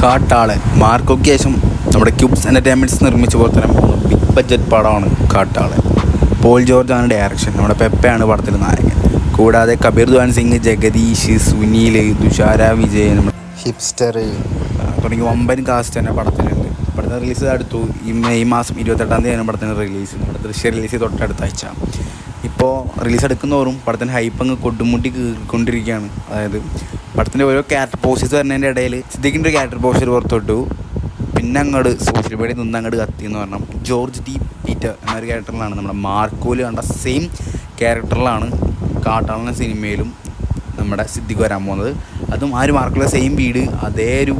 കാട്ടാളൻ മാർക്കോയ്ക്ക് ശേഷം നമ്മുടെ ക്യൂബ്സ് എൻ്റർടൈൻമെൻറ്റ്സ് നിർമ്മിച്ച പോലെ തന്നെ ബിഗ് ബഡ്ജറ്റ് പടമാണ് കാട്ടാളൻ. പോൾ ജോർജ് ആണ് ഡയറക്ഷൻ. നമ്മുടെ പെപ്പയാണ് പടത്തിൽ നായകൻ. കൂടാതെ കബീർ ദ്വാൻ സിംഗ്, ജഗദീഷ്, സുനിൽ, തുഷാര വിജയൻ, ഹിപ്സ്റ്റർ തുടങ്ങി വമ്പൻ കാസ്റ്റ് തന്നെ പടത്തിലുണ്ട്. പടത്തിന് റിലീസ് അടുത്തു. ഈ മെയ് മാസം 28-ാം തീയതിയാണ് പടത്തിന് റിലീസ്. നമ്മുടെ ദൃശ്യ റിലീസ് തൊട്ടടുത്ത ആഴ്ച. ഇപ്പോൾ റിലീസ് എടുക്കുന്നതോറും പടത്തിന് ഹൈപ്പ് അങ്ങ് കൊടുമുട്ടി കീറിക്കൊണ്ടിരിക്കുകയാണ്. അതായത് പടത്തിൻ്റെ ഓരോ ക്യാരക്ടർ പോസ്റ്റേഴ്സ് വരുന്നതിൻ്റെ ഇടയിൽ സിദ്ദിഖിൻ്റെ ഒരു ക്യാരക്ടർ പോസ്റ്റർ പുറത്തോട്ടു. പിന്നെ അങ്ങോട്ട് സോഷ്യൽ മീഡിയയിൽ നിന്ന് അങ്ങോട്ട് കത്തി എന്ന് പറഞ്ഞാൽ ജോർജ് ടി പീറ്റർ എന്നൊരു ക്യാരക്ടറിലാണ് നമ്മുടെ മാർക്കോയിൽ കണ്ട സെയിം ക്യാരക്ടറിലാണ് കാട്ടാളൻ സിനിമയിലും നമ്മുടെ സിദ്ദിഖ് വരാൻ പോകുന്നത്. അതും ആ ഒരു മാർക്കോയിലെ സെയിം വീട്, അതേ ഒരു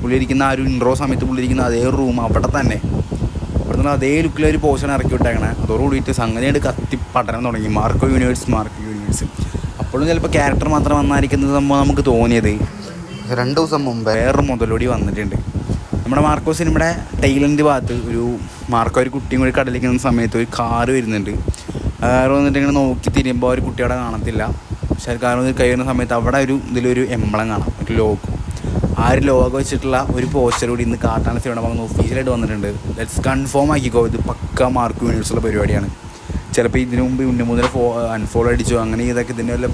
പുള്ളിയിരിക്കുന്ന ആ ഒരു ഇൻട്രോ സമയത്ത് പുള്ളിയിരിക്കുന്ന അതേ റൂം അവിടെ തന്നെ ഇവിടെ അതേ ലുക്കിലൊരു പോർഷൻ ഇറക്കി വിട്ടേക്കണേ. അതോടുകൂടിയിട്ട് സംഗതിയായിട്ട് കത്തി പഠനം തുടങ്ങി മാർക്കോ യൂണിവേഴ്സ്. അപ്പോഴും ചിലപ്പോൾ ക്യാരക്ടർ മാത്രം വന്നായിരിക്കുന്നത് സംഭവം നമുക്ക് തോന്നിയത് 2 ദിവസം മുമ്പ് വേറൊരു മുതലോടി വന്നിട്ടുണ്ട്. നമ്മുടെ മാർക്കോ സിനിമയുടെ ടൈലൻഡ് ഭാഗത്ത് ഒരു മാർക്കോ ഒരു കുട്ടിയും കൂടി കടലിക്കുന്ന സമയത്ത് ഒരു കാറ് വരുന്നുണ്ട്. കാറ് വന്നിട്ട് ഇങ്ങനെ നോക്കി തിരിയുമ്പോൾ ഒരു കുട്ടിയോടെ കാണത്തില്ല. പക്ഷേ കാറ് വന്നിട്ട് കഴിയുന്ന സമയത്ത് അവിടെ ഇതിലൊരു എംബ്ലം കാണാം, ഒരു ലോഗോ. ആ ഒരു ലോഗോ വെച്ചിട്ടുള്ള ഒരു പോസ്റ്റർ കൂടി ഇന്ന് കാട്ടാളൻ സിനിമയുടെ ഭാഗത്ത് ഒഫീഷ്യലായിട്ട് വന്നിട്ടുണ്ട്. ലെറ്റ്സ് കൺഫേം ആക്കിക്കോ, ഇത് പക്ക മാർക്കോ യൂണിവേഴ്സുള്ള പരിപാടിയാണ്. ചിലപ്പോൾ ഇതിനു മുമ്പ് ഉണ്ണിമൂന്നിനെ അൺഫോളോ അടിച്ചോ അങ്ങനെ ഇതൊക്കെ ഇതിൻ്റെ വല്ല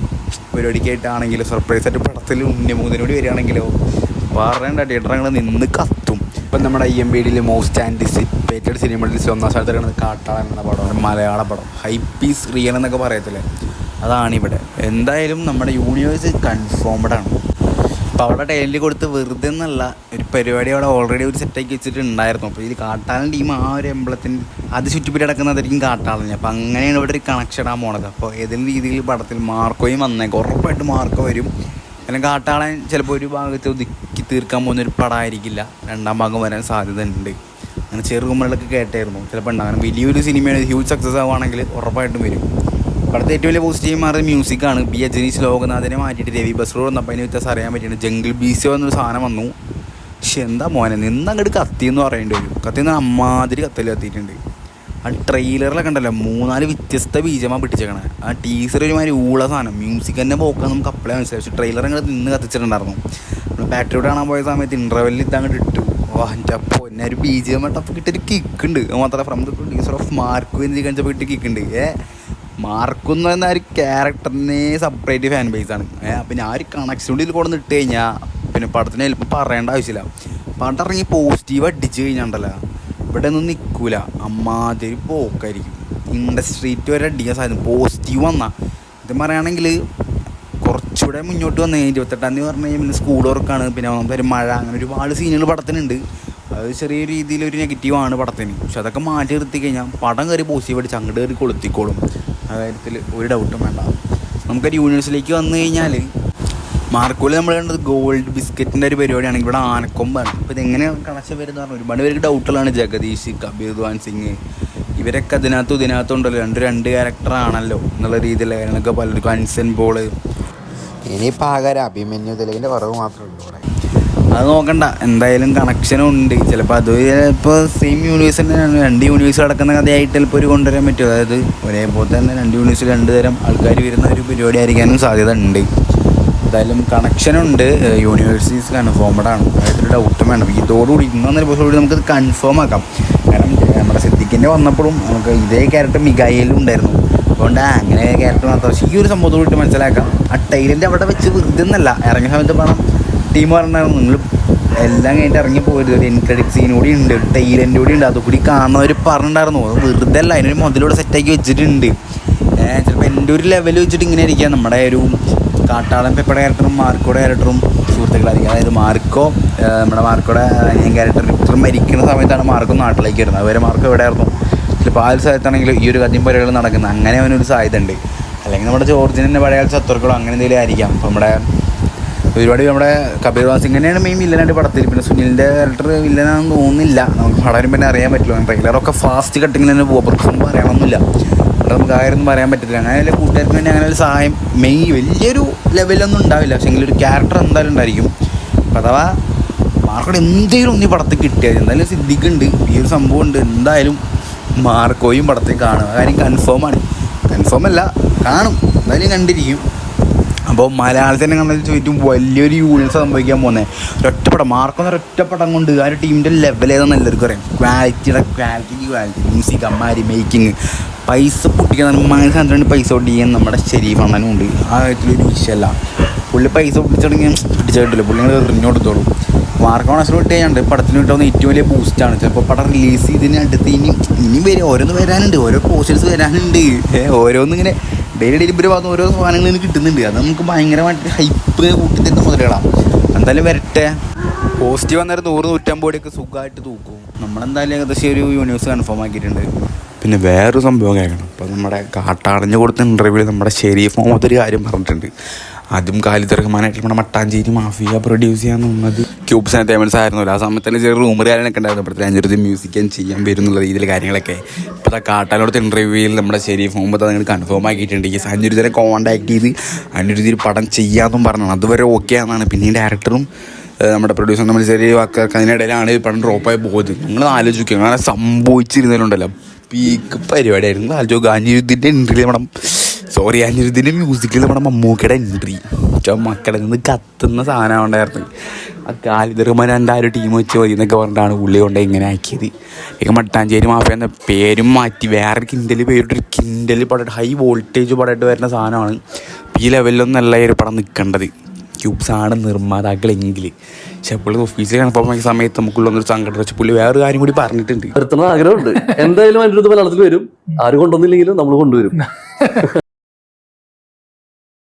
പരിപാടിക്കായിട്ടാണെങ്കിലോ സർപ്രൈസായിട്ട് പടത്തിൽ ഉണ്ണിമൂന്നിനോട് വരികയാണെങ്കിലോ പറയേണ്ട തിയേറ്ററുകൾ നിന്ന് കത്തും. ഇപ്പം നമ്മുടെ IMDb most anticipated cinema list 1-ാം സ്ഥാനത്ത് കിടക്കുന്നത് കാട്ടാളൻ എന്ന പടമാണ്. മലയാള പടം ഹൈപ്പ് ഈസ് റിയൽ എന്നൊക്കെ പറയത്തില്ലേ, അതാണിവിടെ. എന്തായാലും നമ്മുടെ യൂണിവേഴ്സ് കൺഫേംഡ് ആണ്. അപ്പോൾ അവിടെ ടൈലിൽ കൊടുത്ത് വെറുതെ എന്നല്ല, ഒരു പരിപാടി അവിടെ ഓൾറെഡി ഒരു സെറ്റാക്കി വെച്ചിട്ടുണ്ടായിരുന്നു. അപ്പോൾ ഇതിൽ കാട്ടാളൻ ടീം ആ ഒരു എംബ്ലത്തിന് അത് ചുറ്റിപ്പറ്റി കിടക്കുന്നതായിരിക്കും കാട്ടാളൻ. അപ്പോൾ അങ്ങനെയാണ് ഇവിടെ ഒരു കണക്ഷൻ ഇടാൻ പോണത്. അപ്പോൾ ഏതെങ്കിലും രീതിയിൽ പടത്തിൽ മാർക്കോയും വന്നേക്കും, ഉറപ്പായിട്ട് മാർക്കോ വരും. അല്ലെങ്കിൽ കാട്ടാളൻ ചിലപ്പോൾ ഒരു ഭാഗത്ത് ഒതുക്കി തീർക്കാൻ പോകുന്നൊരു പടമായിരിക്കില്ല, 2ാം ഭാഗം വരാൻ സാധ്യത ഉണ്ട്. അങ്ങനെ ചെറുകുമ്പളൊക്കെ കേട്ടായിരുന്നു ചിലപ്പോൾ ഉണ്ടാകും. വലിയൊരു സിനിമയാണ്, ഹ്യൂജ് സക്സസ് ആവുകയാണെങ്കിൽ ഉറപ്പായിട്ടും വരും. പടത്തെ ഏറ്റവും വലിയ പോസിറ്റീവ് മാറിയ മ്യൂസിക്കാണ്. ജനീഷ് ലോകനാഥനെ മാറ്റിയിട്ട് രവി ബസ്റൂർ വന്നപ്പോൾ അതിന് വ്യത്യാസം അറിയാൻ പറ്റിയിട്ടുണ്ട്. ജംഗിൾ ബീസോ എന്നൊരു സാധനം വന്നു. പക്ഷെ എന്താ മോനെ നിന്നങ്ങോട്ട് കത്തിയെന്ന് പറയേണ്ടി വരും. കത്തിയെന്ന് അമ്മാതിരി കത്തിയിട്ടുണ്ട്. ആ ട്രെയിലറിലൊക്കെ ഉണ്ടല്ലോ 3-4 വ്യത്യസ്ത ബീജമാണ് പിടിച്ചേക്കണേ. ആ ടീസർ ഒരുമാതിരി ഊള സാധനം, മ്യൂസിക് തന്നെ പോക്കാൻ നമുക്ക് അപ്പളേ മനസ്സിലായി. പക്ഷേ ട്രെയിലർ അങ്ങോട്ട് നിന്ന് കത്തിച്ചിട്ടുണ്ടായിരുന്നു. നമ്മൾ ബാറ്ററി കാണാൻ പോയ സമയത്ത് ഇൻ്റർവെല്ലിൽ ഇതങ്ങോട്ട് ഇട്ടു. എൻ്റെ അപ്പോൾ എന്നെ ഒരു BGM ടപ്പ് കിട്ടിയൊരു കിക്കുണ്ട്. മാത്രമല്ല from the producer of Marco എന്ന് കഴിച്ചപ്പോൾ കിട്ടി കിക്കുണ്ട്. മാർക്കോ എന്ന് പറയുന്ന ആ ഒരു ക്യാരക്ടറിനെ സെപ്പറേറ്റ് ഫാൻ ബേസാണ്. പിന്നെ ആ ഒരു കണക്ഷൻ ഇതിൽ കൊണ്ടു ഇട്ട് കഴിഞ്ഞാൽ പിന്നെ പടത്തിന് ചിലപ്പോൾ പറയേണ്ട ആവശ്യമില്ല. പടം ഇറങ്ങി പോസിറ്റീവ് അടിച്ച് കഴിഞ്ഞാണ്ടല്ലോ ഇവിടെ ഒന്നും നിൽക്കൂല, അമ്മാതിരി പോക്കായിരിക്കും. ഇൻഡസ്ട്രീറ്റ് വരെ അടിക്കാൻ സാധ്യത പോസിറ്റീവ് വന്നാൽ. ഇത് പറയുകയാണെങ്കിൽ കുറച്ചുകൂടെ മുന്നോട്ട് വന്നു കഴിഞ്ഞാൽ 28-ാം തീയതി പറഞ്ഞു കഴിഞ്ഞാൽ പിന്നെ സ്കൂൾ വർക്കാണ്, പിന്നെ ഒരു മഴ, അങ്ങനെ ഒരുപാട് സീനുകൾ പടത്തിനുണ്ട്. അത് ചെറിയ രീതിയിലൊരു നെഗറ്റീവാണ് പടത്തിന്. പക്ഷെ അതൊക്കെ മാറ്റി നിർത്തി കഴിഞ്ഞാൽ പടം കയറി പോസിറ്റീവ് അടിച്ച് അങ്ങോട്ട് കയറി കൊളുത്തിക്കോളും. ആ കാര്യത്തിൽ ഒരു ഡൗട്ടും വേണ്ട. നമുക്കൊരു യൂണിവേഴ്സിലേക്ക് വന്നു കഴിഞ്ഞാൽ മാർക്കോയിൽ നമ്മൾ കണ്ടത് ഗോൾഡ് ബിസ്ക്കറ്റിൻ്റെ ഒരു പരിപാടിയാണ്. ഇവിടെ ആനക്കൊമ്പാണ്. അപ്പോൾ ഇതെങ്ങനെയാണ് കണക്ഷൻ വരുന്നത് പറഞ്ഞാൽ ഒരുപാട് പേർക്ക് ഡൗട്ടുകളാണ്. ജഗദീഷ്, കബീർ ദ്വാൻ സിംഗ് ഇവരൊക്കെ ഇതിനകത്തും ഉണ്ടല്ലോ, രണ്ട് ക്യാരക്ടറാണല്ലോ എന്നുള്ള രീതിയിലുള്ള കാര്യങ്ങളൊക്കെ പലർക്കും. അൻസൻ പോള് ഇനിയിപ്പോൾ ആകാരം അഭിമന്യു തെലുങ്കിൻ്റെ കുറവ് മാത്രമേ ഉള്ളൂ. അത് നോക്കണ്ട, എന്തായാലും കണക്ഷനുണ്ട്. ചിലപ്പോൾ അത് ചിലപ്പോൾ സെയിം യൂണിവേഴ്സ് തന്നെയാണ്. 2 യൂണിവേഴ്സ് കിടക്കുന്ന കഥയായിട്ട് ചിലപ്പോൾ ഒരു കൊണ്ടുവരാൻ പറ്റും. അതായത് ഒരേപോലെ തന്നെ 2 യൂണിവേഴ്സിൽ 2 തരം ആൾക്കാർ വരുന്ന ഒരു പരിപാടി ആയിരിക്കാനും സാധ്യത ഉണ്ട്. എന്തായാലും കണക്ഷനുണ്ട്. യൂണിവേഴ്സിറ്റീസ് കൺഫേംഡാണ്, അതായത് ഡൗട്ടും വേണം. ഇതോടുകൂടി ഇന്നൊന്നൊരു ദിവസത്തോടുകൂടി നമുക്കത് കൺഫേം ആക്കാം. കാരണം നമ്മുടെ സിദ്ദിഖിൻ്റെ വന്നപ്പോഴും നമുക്ക് ഇതേ ക്യാരക്ടർ മികായിലും ഉണ്ടായിരുന്നു. അതുകൊണ്ട് അങ്ങനെ ക്യാരക്ടർ മാത്രം. പക്ഷേ ഈ ഒരു സംഭവത്തോട് മനസ്സിലാക്കാം, ആ ടൈലിൻ്റെ അവിടെ വെച്ച് വെറുതെ എന്നല്ല, ഇറങ്ങിയ സമയത്ത് പണം ടീം പറഞ്ഞിട്ടുണ്ടായിരുന്നു നിങ്ങൾ എല്ലാം കഴിഞ്ഞിട്ട് ഇറങ്ങി പോയത്. ഒരു എൻക്രെഡിറ്റ് സീൻ കൂടി ഉണ്ട്, ടൈലൻ്റെ കൂടി ഉണ്ട്, അതുകൂടി കാണുന്നവർ പറഞ്ഞിട്ടുണ്ടായിരുന്നു. അത് വെറുതെ അല്ല, അതിനൊരു മുതലൂടെ സെറ്റാക്കി വെച്ചിട്ടുണ്ട്. ചിലപ്പോൾ എൻ്റെ ഒരു ലെവൽ വെച്ചിട്ട് ഇങ്ങനെ ഇരിക്കുക. നമ്മുടെ ഒരു കാട്ടാളൻ പെപ്പയുടെ ക്യാരക്ടറും മാർക്കോയുടെ ക്യാരക്ടറും സുഹൃത്തുക്കളായിരിക്കും. അതായത് മാർക്കോ നമ്മുടെ മാർക്കോയുടെ അനിയൻ ക്യാരക്ടർ ഇത്ര മരിക്കുന്ന സമയത്താണ് മാർക്കോ നാട്ടിലേക്ക് വരുന്നത്. അതുവരെ മാർക്കോ എവിടെയായിരുന്നു. ചിലപ്പോൾ ആ ഒരു സ്ഥലത്താണെങ്കിലും ഈ ഒരു കഥയും പരിപാടികൾ നടക്കുന്നത്. അങ്ങനെ അവനൊരു സാധ്യത ഉണ്ട്. അല്ലെങ്കിൽ നമ്മുടെ ജോർജിനെ പഴയ ചത്തുർക്കളോ അങ്ങനെ എന്തെങ്കിലും ആയിരിക്കാം. അപ്പോൾ നമ്മുടെ ഒരുപാട് നമ്മുടെ കബീർ ദ്വാൻ സിംഗ് തന്നെയാണ് മെയിൻ വില്ലനായിട്ട് പടത്തിൽ. പിന്നെ സുനിലിൻ്റെ ക്യാരക്ടർ വില്ലനാണെന്ന് തോന്നുന്നില്ല. നമുക്ക് പടം പിന്നെ അറിയാൻ പറ്റില്ല. ട്രെയിലറൊക്കെ ഫാസ്റ്റ് കട്ടിങ്ങിൽ തന്നെ പോകും, പ്രശ്നം പറയാനൊന്നുമില്ല. അവിടെ നമുക്ക് ആരും പറയാൻ പറ്റത്തില്ല. അങ്ങനെ കൂട്ടുകാർക്ക് വേണ്ടി അങ്ങനെ ഒരു സഹായം വലിയൊരു ലെവലൊന്നും ഉണ്ടാവില്ല. പക്ഷേ എങ്കിലും ഒരു ക്യാരക്ടർ എന്തായാലും ഉണ്ടായിരിക്കും. അപ്പോൾ അഥവാ മാർക്കോടെ എന്തെങ്കിലും ഒന്നീ പടത്തിൽ കിട്ടിയത് എന്തായാലും സിദ്ദിഖുണ്ട്, ഈ ഒരു സംഭവം ഉണ്ട്. എന്തായാലും മാർക്കോയും പടത്തിൽ കാണും. കാര്യം കൺഫേം അല്ല കാണും, എന്തായാലും കണ്ടിരിക്കും. അപ്പോൾ മലയാളത്തിനെ കണ്ടത് ചോദിച്ചും വലിയൊരു യൂണിയൻ സംഭവിക്കാൻ പോകുന്നത് ഒരൊറ്റപ്പടം മാർക്കൊന്നും ഒരൊറ്റപ്പടം കൊണ്ട് ആ ഒരു ടീമിൻ്റെ ലെവൽ ഏതാണെന്ന് എല്ലാവർക്കും അറിയാം. ക്വാളിറ്റി മ്യൂസിക് അമ്മാരി മേക്കിങ് പൈസ പൊട്ടിക്കാൻ മങ്ങനെ സാധനത്തിന് പൈസ പൊട്ടിക്കാൻ നമ്മുടെ ഷെരീഫ് അണ്ണനും ഉണ്ട്. ആ കാര്യത്തിലൊരു വിഷയമല്ല. പുള്ളി പൈസ പൊട്ടിച്ചിടങ്ങി പിടിച്ചിട്ടില്ല, പുള്ളി നിങ്ങൾ എറിഞ്ഞു കൊടുത്തോളൂ. മാർക്ക് ഓണസിന് വിട്ട് കഴിഞ്ഞാൽ പടത്തിന് കിട്ടുന്ന ഏറ്റവും വലിയ ബൂസ്റ്റാണ്. ചിലപ്പോൾ പടം റിലീസ് ചെയ്തതിന് അടുത്ത് ഇനി വരും, ഓരോന്ന് വരാനുണ്ട്, ഓരോ പോസ്റ്റേഴ്സ് വരാനുണ്ട്. ഓരോന്നിങ്ങനെ ഡെയിലി ഇവർ വന്ന് ഓരോ സാധനങ്ങൾ ഇങ്ങനെ കിട്ടുന്നുണ്ട്. അത് നമുക്ക് ഭയങ്കരമായിട്ട് ഹൈപ്പ് കൂട്ടി തരുന്ന മുതലുകളാണ്. എന്തായാലും വരട്ടെ. പോസിറ്റീവ് വന്നേരം 100-150 കോടിയൊക്കെ സുഖമായിട്ട് തൂക്കും. നമ്മളെന്തായാലും ഏകദേശം ഒരു യൂണിവേഴ്സ് കൺഫേം ആക്കിയിട്ടുണ്ട്. പിന്നെ വേറൊരു സംഭവം കേൾക്കണം. ഇപ്പോൾ നമ്മുടെ കാട്ടാടഞ്ഞ് കൊടുത്ത ഇൻ്റർവ്യൂവിൽ നമ്മുടെ ഷെരീഫ് മുഹമ്മദ് ഒരു കാര്യം പറഞ്ഞിട്ടുണ്ട്. ആദ്യം ഖാലിദ് റഹ്മാനായിട്ട് നമ്മുടെ മട്ടാഞ്ചേരി മാഫിയ പ്രൊഡ്യൂസ് ചെയ്യാൻ നിന്നത് ക്യൂബ്സ് ആൻഡ് പേയ്മെൻറ്റ്സ് ആയിരുന്നല്ലോ. ആ സമയത്ത് തന്നെ ചെറിയ റൂമർ കാര്യങ്ങളൊക്കെ ഉണ്ടായിരുന്നു. ഇപ്പോഴത്തെ അഞ്ചുരുതി മ്യൂസിക് ചെയ്യാൻ വരുന്നുള്ള രീതിയിൽ കാര്യങ്ങളൊക്കെ. ഇപ്പോൾ കാട്ടാനോടത്തെ ഇൻ്റർവ്യൂവിൽ നമ്മുടെ ഷെരീഫ് മുഹമ്മദ് അതങ്ങൾ കൺഫേം ആക്കിയിട്ടുണ്ട്. ഈ അഞ്ചുരുതിനെ കോൺടാക്ട് ചെയ്ത് അഞ്ചുരുതിയിൽ പടം ചെയ്യാമെന്നും പറഞ്ഞാണ്. അതുവരെ ഓക്കെ ആണെന്നാണ്. പിന്നെ ഡയറക്ടറും നമ്മുടെ പ്രൊഡ്യൂസർ നമ്മൾ ചെറിയ വാക്കുകൾക്ക് അതിനിടയിലാണ് ഈ പടം ഡ്രോപ്പായി പോകുന്നത്. നിങ്ങൾ ആലോചിക്കുക, അങ്ങനെ സംഭവിച്ചിരുന്നതിലുണ്ടല്ലോ പീക്ക് പരിപാടിയായിരുന്നു. ആലോചിക്കുക അനിരുദ്ധിൻ്റെ എൻട്രി അനിരുദ്ധിൻ്റെ മ്യൂസിക്കിൽ നമ്മുടെ മമ്മൂക്കയുടെ എൻട്രി മക്കളെ നിന്ന് കത്തുന്ന സാധനം ഉണ്ടായിരുന്നു. ആ ഖാലിദ് റഹ്മാൻ രണ്ടാരും ടീം വെച്ച് മതി എന്നൊക്കെ പറഞ്ഞിട്ടാണ് പുള്ളി കൊണ്ട് ഇങ്ങനെ ആക്കിയത്. ഇപ്പം മട്ടാഞ്ചേരി മാഫിയ എന്ന പേരും മാറ്റി വേറെ കിൻഡൽ പേരിട്ടൊരു കിൻഡൽ പടമായിട്ട് ഹൈ വോൾട്ടേജ് പടമായിട്ട് വരുന്ന സാധനമാണ്. ഈ ലെവലിലൊന്നും അല്ല ഈ ഒരു പടം നിൽക്കേണ്ടത്. ക്യൂബ്സാണ് നിർമ്മാതാക്കളെങ്കിൽ. പക്ഷെ പുള്ളി ഓഫീസിൽ കൺഫേം ആക്കിയ സമയത്ത് നമുക്കുള്ളൊരു സങ്കടം വെച്ച് പുള്ളി വേറൊരു കാര്യം കൂടി പറഞ്ഞിട്ടുണ്ട്. നിർത്തുന്ന ആഗ്രഹമുണ്ട്. എന്തായാലും അതിൻ്റെ അടുത്ത് മലയാളത്തിൽ വരും. ആരും കൊണ്ടുവന്നില്ലെങ്കിലും നമ്മൾ കൊണ്ടുവരും.